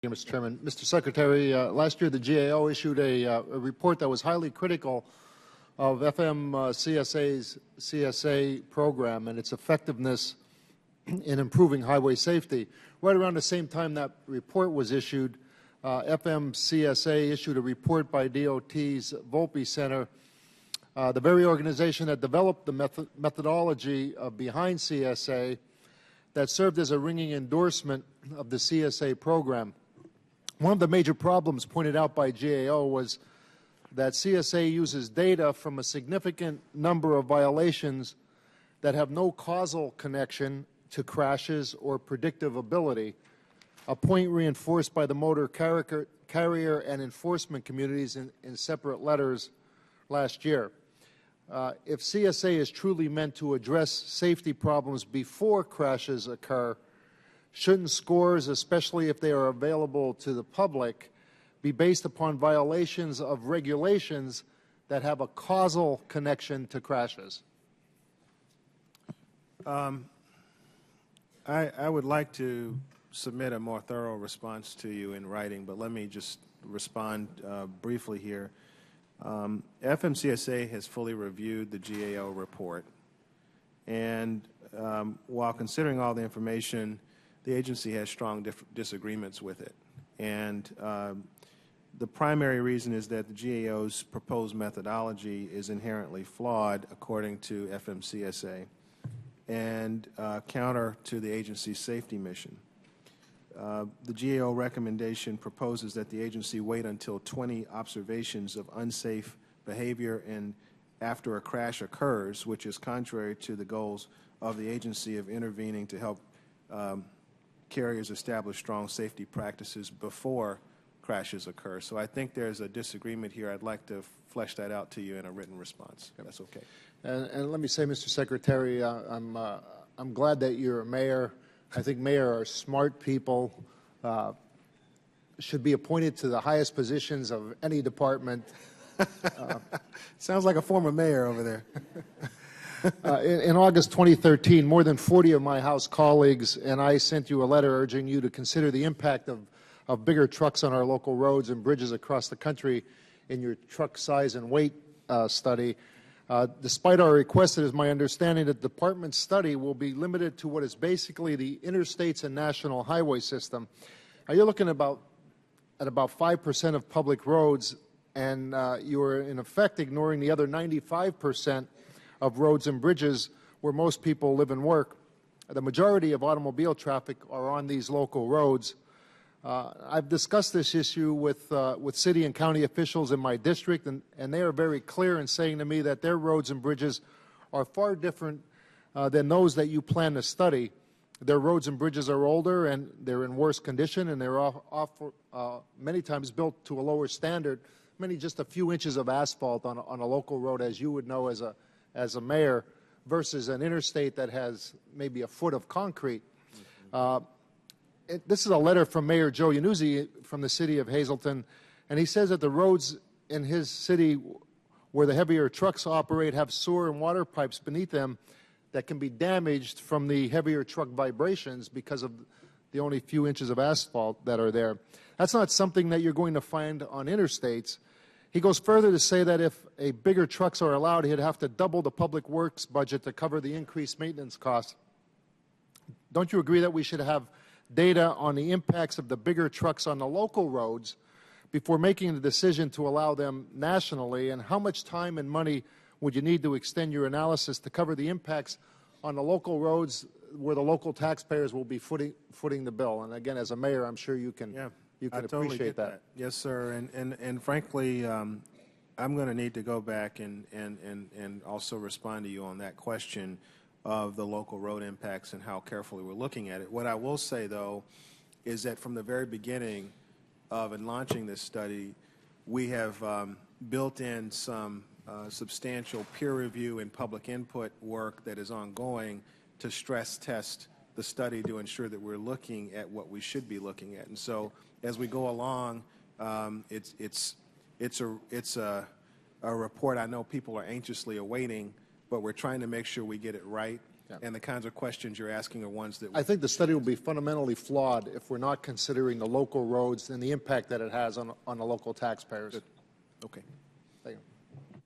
Mr. Chairman. Mr. Secretary, last year the GAO issued a report that was highly critical of FMCSA's CSA program and its effectiveness in improving highway safety. Right around the same time that report was issued, FMCSA issued a report by DOT's Volpe Center, the very organization that developed the methodology behind CSA, that served as a ringing endorsement of the CSA program. One of the major problems pointed out by GAO was that CSA uses data from a significant number of violations that have no causal connection to crashes or predictive ability, a point reinforced by the motor carrier and enforcement communities in separate letters last year. If CSA is truly meant to address safety problems before crashes occur, shouldn't scores, especially if they are available to the public, be based upon violations of regulations that have a causal connection to crashes? I would like to submit a more thorough response to you in writing, but let me just respond briefly here. FMCSA has fully reviewed the GAO report, and while considering all the information, the agency has strong disagreements with it. And the primary reason is that the GAO's proposed methodology is inherently flawed, according to FMCSA, and counter to the agency's safety mission. The GAO recommendation proposes that the agency wait until 20 observations of unsafe behavior and after a crash occurs, which is contrary to the goals of the agency of intervening to help carriers establish strong safety practices before crashes occur. So I think there's a disagreement here. I'd like to flesh that out to you in a written response. If that's okay. And let me say, Mr. Secretary, I'm glad that you're a mayor. I think mayors are smart people, should be appointed to the highest positions of any department. Sounds like a former mayor over there. In August 2013, more than 40 of my House colleagues and I sent you a letter urging you to consider the impact of bigger trucks on our local roads and bridges across the country in your truck size and weight study. Despite our request, it is my understanding that the department's study will be limited to what is basically the interstates and national highway system. You're looking at about 5% of public roads, and you are in effect ignoring the other 95% of roads and bridges where most people live and work. The majority of automobile traffic are on these local roads. I've discussed this issue with city and county officials in my district, and they are very clear in saying to me that their roads and bridges are far different than those that you plan to study. Their roads and bridges are older, and they're in worse condition, and they're many times built to a lower standard, many just a few inches of asphalt on a local road, as you would know as a mayor, versus an interstate that has maybe a foot of concrete. This is a letter from Mayor Joe Iannuzzi from the city of Hazleton, and he says that the roads in his city where the heavier trucks operate have sewer and water pipes beneath them that can be damaged from the heavier truck vibrations because of the only few inches of asphalt that are there. That's not something that you're going to find on interstates. He goes further to say that if bigger trucks are allowed, he'd have to double the public works budget to cover the increased maintenance costs. Don't you agree that we should have data on the impacts of the bigger trucks on the local roads before making the decision to allow them nationally? And how much time and money would you need to extend your analysis to cover the impacts on the local roads where the local taxpayers will be footing the bill? And again, as a mayor, I'm sure you can totally appreciate that. Yes, sir. And frankly, I'm going to need to go back and also respond to you on that question of the local road impacts and how carefully we're looking at it. What I will say, though, is that from the very beginning of launching this study, we have built in some substantial peer review and public input work that is ongoing to stress test the study to ensure that we're looking at what we should be looking at. And so as we go along, it's a report I know people are anxiously awaiting, but we're trying to make sure we get it right. And the kinds of questions you're asking are ones that I think the study will be fundamentally flawed if we're not considering the local roads and the impact that it has on the local taxpayers. Okay. Thank you.